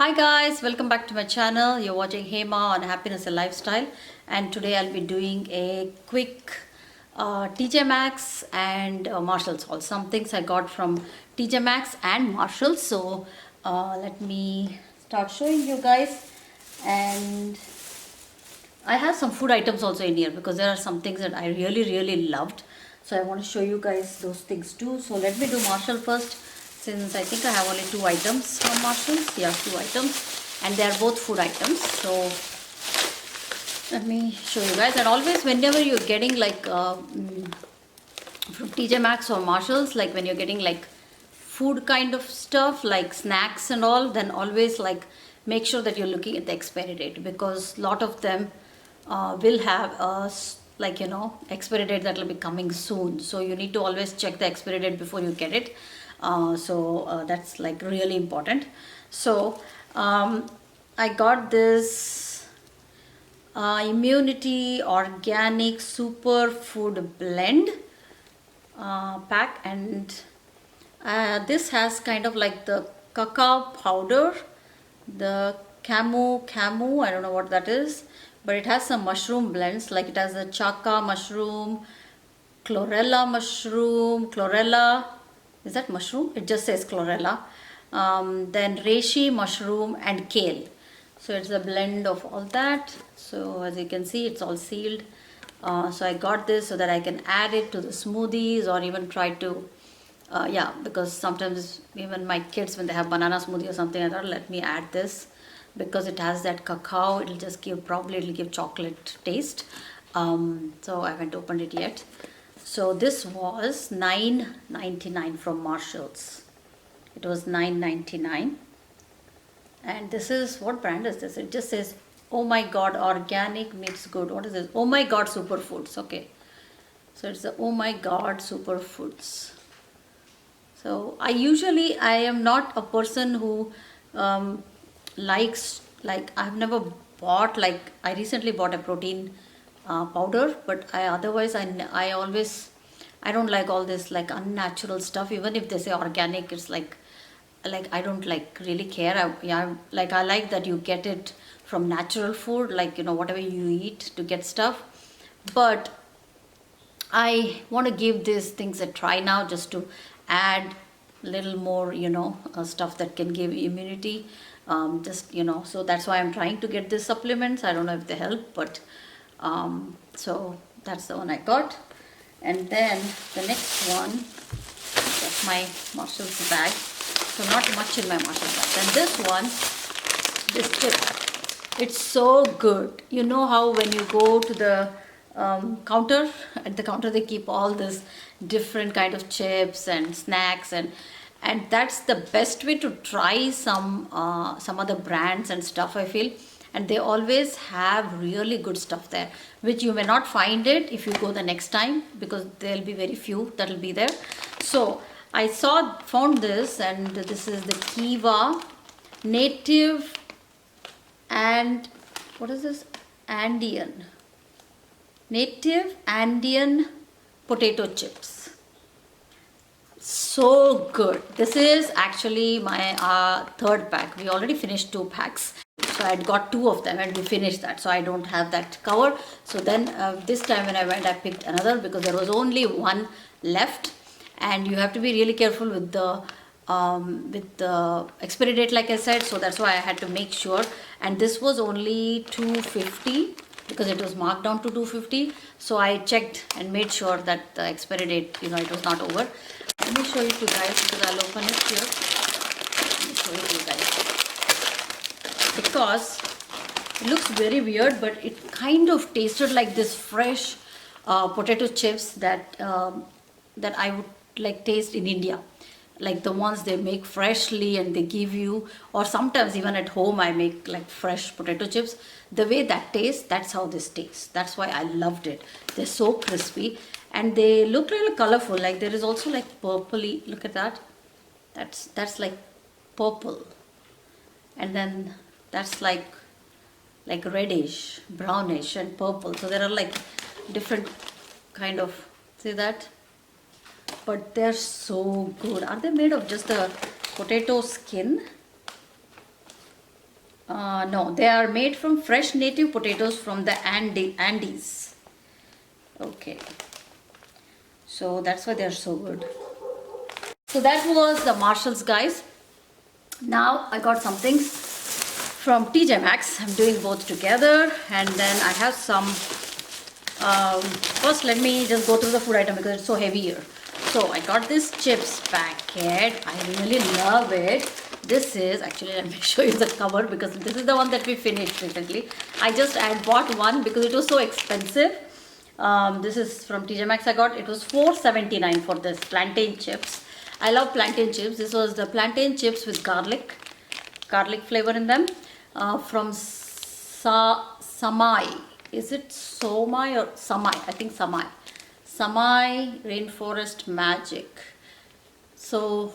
Hi guys, welcome back to my channel. You're watching Hema on Happiness and Lifestyle, and today I'll be doing a quick TJ Maxx and Marshalls haul. Some things I got from TJ Maxx and Marshalls. So let me start showing you guys. And I have some food items also in here because there are some things that I really loved. So I want to show you guys those things too. So let me do Marshall first, since I think I have only two items from Marshalls. Yeah, two items, and they are both food items. So let me show you guys. And always whenever you're getting like from TJ Maxx or Marshalls, like when you're getting like food kind of stuff like snacks and all, then always like make sure that you're looking at the expiry date, because a lot of them will have a expiry date that will be coming soon. So you need to always check the expiry date before you get it. That's like really important. So I got this immunity organic superfood blend pack, and this has kind of like the cacao powder, the camu, I don't know what that is, but it has some mushroom blends, like it has the chaka mushroom, chlorella, is that mushroom? It just says chlorella. Then reishi mushroom and kale. So it's a blend of all that. So as you can see, it's all sealed. So I got this so that I can add it to the smoothies, or even try to because sometimes even my kids, when they have banana smoothie or something, I thought let me add this because it has that cacao. It'll just give chocolate taste. So I haven't opened it yet. So this was $9.99 from Marshalls. It was $9.99. And this is, what brand is this? It just says, oh my god, organic meats good. What is this? Oh my god, superfoods. Okay. So it's the oh my god superfoods. So I am not a person who likes, like, I've never bought, like, I recently bought a protein powder, but I don't like all this like unnatural stuff. Even if they say organic, it's like I don't like really care. I like that you get it from natural food, like, whatever you eat to get stuff. But I want to give these things a try now, just to add little more, stuff that can give immunity. So that's why I'm trying to get these supplements. I don't know if they help, but so that's the one I got. And then the next one, that's my Marshalls bag. So not much in my Marshalls bag. And this one, this chip, it's so good. You know how when you go to the counter, at the counter they keep all this different kind of chips and snacks, and that's the best way to try some other brands and stuff, I feel. And they always have really good stuff there, which you may not find it if you go the next time, because there'll be very few that'll be there. So I found this, and this is the Kiva native, and what is this? Native Andean potato chips. So good. This is actually my third pack. We already finished 2 packs. So I got 2 of them and we finished that. So I don't have that cover. So then this time when I went, I picked another because there was only one left. And you have to be really careful with the expiry date, like I said. So that's why I had to make sure. And this was only $2.50 because it was marked down to $2.50. So I checked and made sure that the expiry date, it was not over. Let me show it to you guys, because I'll open it here. Let me show it to you guys. Because it looks very weird, but it kind of tasted like this fresh potato chips that I would like taste in India. Like the ones they make freshly and they give you, or sometimes even at home I make like fresh potato chips. The way that tastes, that's how this tastes. That's why I loved it. They're so crispy and they look really colorful. Like there is also like purpley, look at that. That's like purple. And then that's like reddish, brownish and purple. So there are like different kind of, see that? But they're so good. Are they made of just the potato skin? No, they are made from fresh native potatoes from the Andes. Okay, so that's why they're so good. So that was the Marshalls, guys. Now I got some things from TJ Maxx. I'm doing both together, and then I have some. First, let me just go through the food item because it's so heavy here. So I got this chips packet. I really love it. This is actually, let me show you the cover because this is the one that we finished recently. I just had bought one because it was so expensive. This is from TJ Maxx. I got it was $4.79 for this plantain chips. I love plantain chips. This was the plantain chips with garlic flavor in them, from Samai. Is it Somai or Samai? I think Samai. Samai Rainforest Magic. So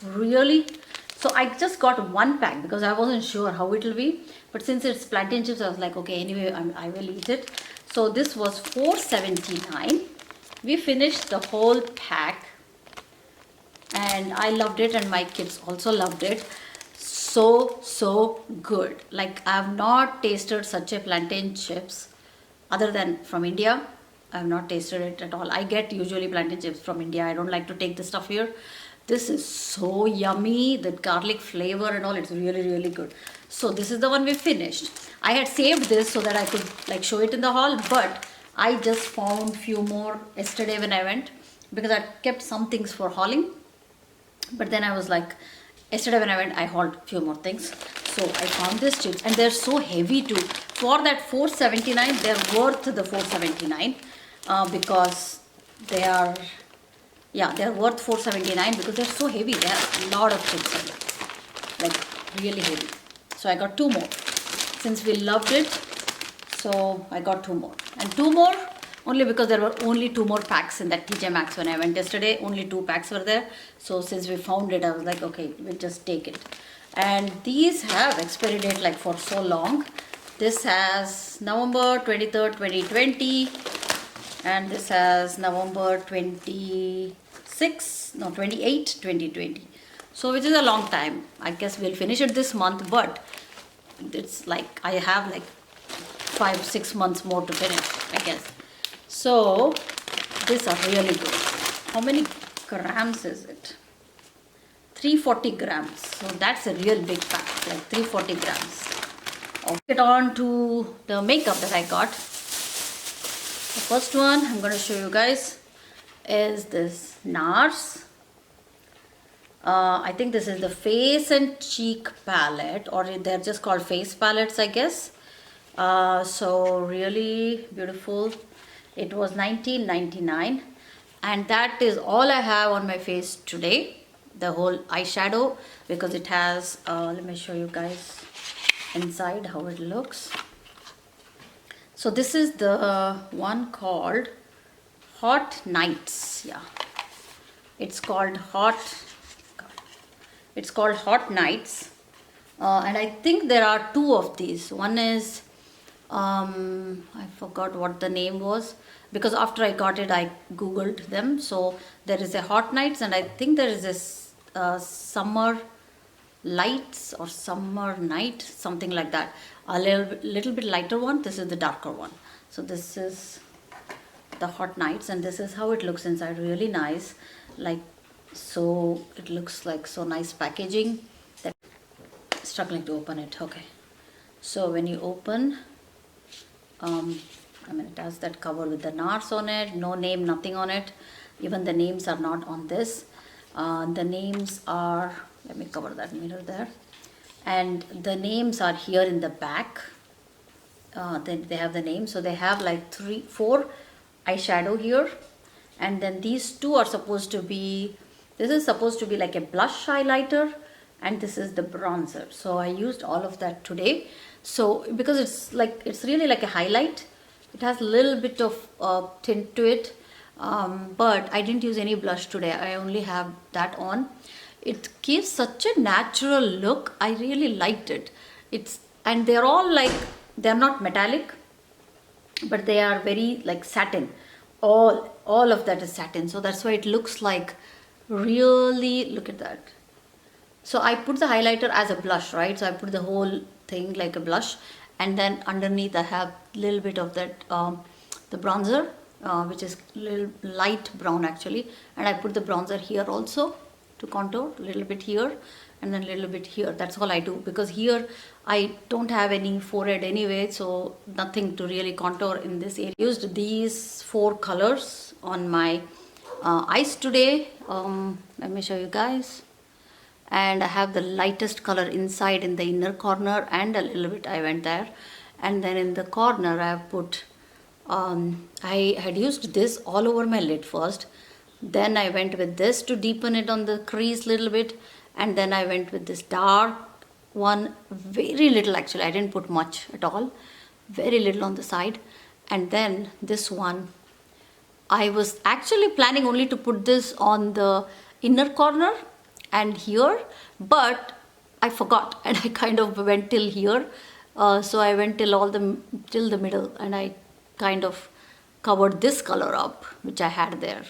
really, so I just got one pack because I wasn't sure how it will be. But since it's plantain chips, I was like, okay, anyway, I will eat it. So this was $4.79. We finished the whole pack. And I loved it, and my kids also loved it. So good. Like, I have not tasted such a plantain chips other than from India. I have not tasted it at all. I get usually plantain chips from India. I don't like to take the stuff here. This is so yummy. The garlic flavor and all, it's really good. So this is the one we finished. I had saved this so that I could like show it in the haul, but I just found few more yesterday when I went, because I kept some things for hauling. But then I was like, yesterday when I went, I hauled a few more things. So I found these chips, and they're so heavy too. For that $4.79, they're worth the $4.79 because they are, yeah, they're worth $4.79 because they're so heavy. They have a lot of chips in it, like really heavy. So I got two more since we loved it. So I got two more, and two more only because there were only two more packs in that TJ Maxx when I went yesterday. Only two packs were there. So since we found it, I was like, okay, we'll just take it. And these have expiry date like for so long. This has November 23rd, 2020. And this has November 28, 2020. So which is a long time. I guess we'll finish it this month, but it's like I have like 5-6 months more to finish, I guess. So these are really good. How many grams is it? 340 grams. So that's a real big pack, like 340 grams. I'll get on to the makeup that I got. The first one I'm going to show you guys is this NARS. I think this is the face and cheek palette, or they're just called face palettes, I guess. So really beautiful. It was $19.99, and that is all I have on my face today, the whole eyeshadow, because it has let me show you guys inside how it looks. So this is the one called Hot Nights. Yeah, it's called Hot Nights, and I think there are two of these. One is I forgot what the name was, because after I got it I googled them. So there is a Hot Nights, and I think there is this Summer Lights or Summer Night, something like that. A little bit lighter one. This is the darker one. So this is the Hot Nights, and this is how it looks inside. Really nice. Like, so it looks like so nice packaging. That struggling to open it. Okay, so when you open, I mean, it has that cover with the NARS on it, no name, nothing on it. Even the names are not on this. The names are, let me cover that mirror there. And the names are here in the back. Then they have the names. So they have like 4 eyeshadow here. And then these two are supposed to be, this is supposed to be like a blush highlighter, and this is the bronzer. So I used all of that today. So because it's really like a highlight, it has a little bit of tint to it, but I didn't use any blush today. I only have that on. It gives such a natural look. I really liked it. And they're all like, they're not metallic, but they are very like satin. All of that is satin, so that's why it looks like really, look at that. So I put the highlighter as a blush, right? So I put the whole thing like a blush, and then underneath I have a little bit of that the bronzer, which is little light brown actually, and I put the bronzer here also to contour a little bit here and then a little bit here. That's all I do, because here I don't have any forehead anyway, so nothing to really contour in this area. Used these 4 colors on my eyes today. Let me show you guys. And I have the lightest color inside in the inner corner, and a little bit I went there, and then in the corner I have put I had used this all over my lid first, then I went with this to deepen it on the crease little bit, and then I went with this dark one, very little actually, I didn't put much at all, very little on the side, and then this one I was actually planning only to put this on the inner corner and here, but I forgot and I kind of went till here. So I went till the middle, and I kind of covered this color up which I had there.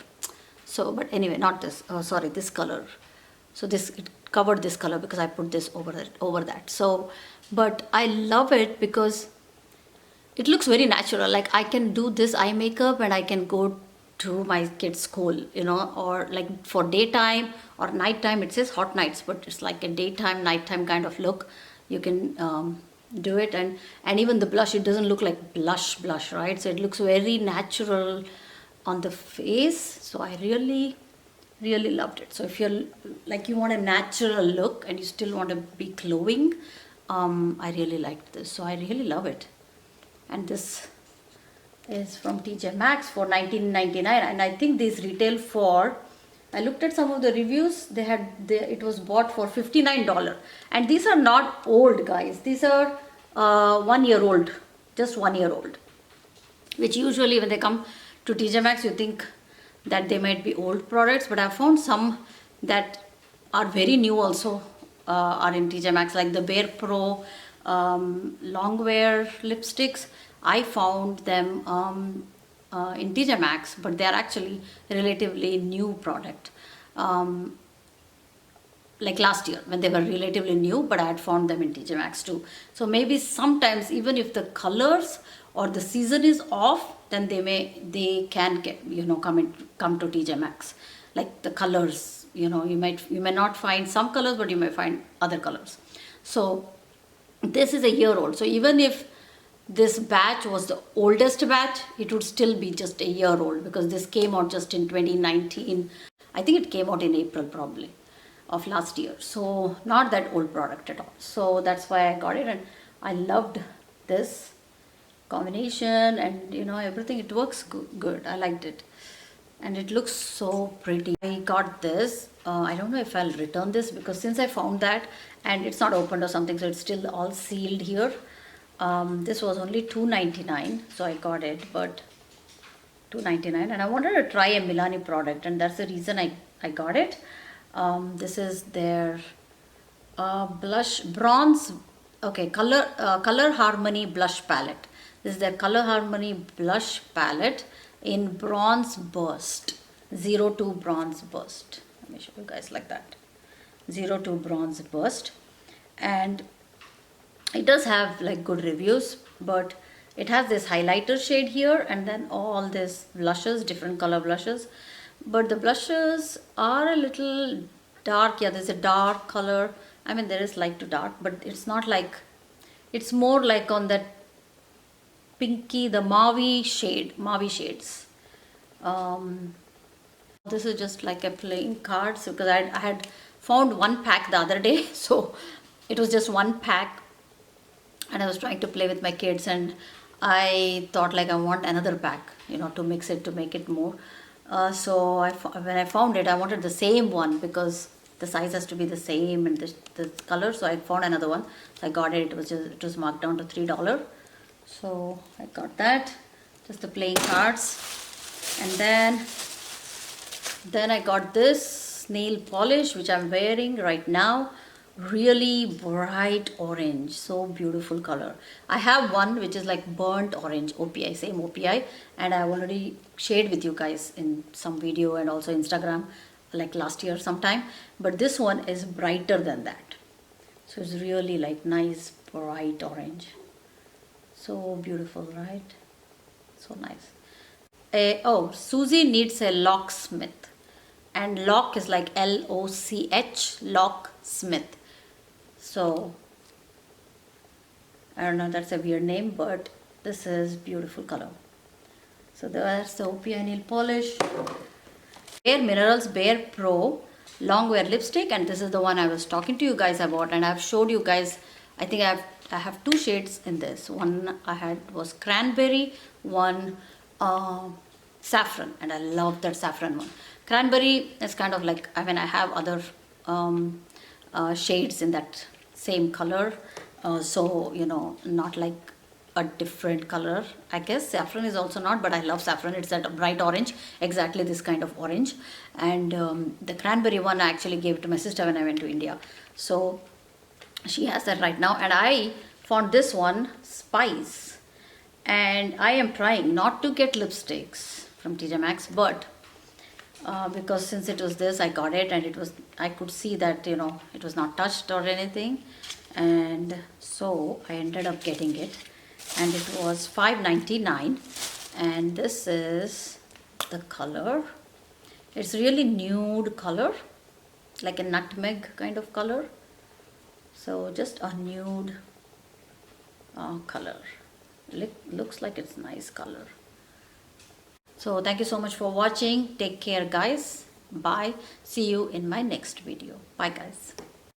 So, but anyway, not this. Sorry, this color. So it covered this color because I put this over that. So, but I love it because it looks very natural. Like I can do this eye makeup and I can go to my kids' school, you know, or like for daytime or nighttime. It says hot nights, but it's like a daytime, nighttime kind of look. You can do it, and even the blush, it doesn't look like blush, right? So it looks very natural on the face. So I really loved it. So if you're like, you want a natural look and you still want to be glowing, I really liked this. So I really love it. And this is from Tjmaxx for $19.99, and I think these retail for, I looked at some of the reviews, it was bought for $59, and these are not old, guys. These are 1 year old, just 1 year old, which usually when they come to Tjmaxx you think that they might be old products, but I found some that are very new also are in Tjmaxx, like the BarePro long wear lipsticks. I found them in Tjmaxx, but they are actually relatively new product. Like last year when they were relatively new, but I had found them in Tjmaxx too. So maybe sometimes even if the colors or the season is off, then they can get, you know, come to Tjmaxx. Like the colors, you know, you may not find some colors, but you may find other colors. So this is a year old. So even if this batch was the oldest batch, it would still be just a year old, because this came out just in 2019. I think it came out in April probably of last year. So not that old product at all. So that's why I got it, and I loved this combination, and you know, everything. It works good. I liked it, and it looks so pretty. I got this. I don't know if I'll return this, because since I found that and it's not opened or something, so it's still all sealed here. This was only $2.99, so I got it, but $2.99, and I wanted to try a Milani product, and that's the reason I got it. This is their blush bronze, okay, color harmony blush palette. This is their color harmony blush palette in bronze burst, 02 bronze burst. Let me show you guys like that, 02 bronze burst. And it does have like good reviews, but it has this highlighter shade here, and then all these blushes, different color blushes. But the blushes are a little dark. Yeah, there's a dark color. I mean, there is light to dark, but it's not like, it's more like on that pinky, the mauve shades. This is just like a playing cards, because I had found one pack the other day. So it was just one pack, and I was trying to play with my kids, and I thought like I want another pack, you know, to mix it, to make it more. So when I found it, I wanted the same one, because the size has to be the same and the color. So I found another one. So I got it. It was marked down to $3. So I got that, just the playing cards. And then I got this nail polish, which I'm wearing right now. Really bright orange, so beautiful color. I have one which is like burnt orange, O.P.I, same O.P.I, and I've already shared with you guys in some video and also Instagram, like last year sometime. But this one is brighter than that, so it's really like nice bright orange. So beautiful, right? So nice. Oh, Susie needs a locksmith. And lock is like Loch, locksmith. So, I don't know, that's a weird name, but this is beautiful color. So there's the O.P.I nail polish. Baremineralsbarepro long wear lipstick, and this is the one I was talking to you guys about, and I've showed you guys. I think I have two shades in this. One I had was cranberry, one saffron, and I love that saffron one. Cranberry is kind of like, I mean, I have other shades in that same color, so you know, not like a different color. I guess saffron is also not, but I love saffron. It's that bright orange, exactly this kind of orange. And the cranberry one I actually gave it to my sister when I went to India, so she has that right now. And I found this one, Spice, and I am trying not to get lipsticks from TJ Maxx, but because since it was this, I got it, and it was, I could see that, you know, it was not touched or anything, and so I ended up getting it, and it was $5.99. And this is the color. It's really nude color, like a nutmeg kind of color. So just a nude color. Looks like it's nice color. So thank you so much for watching. Take care, guys. Bye. See you in my next video. Bye, guys.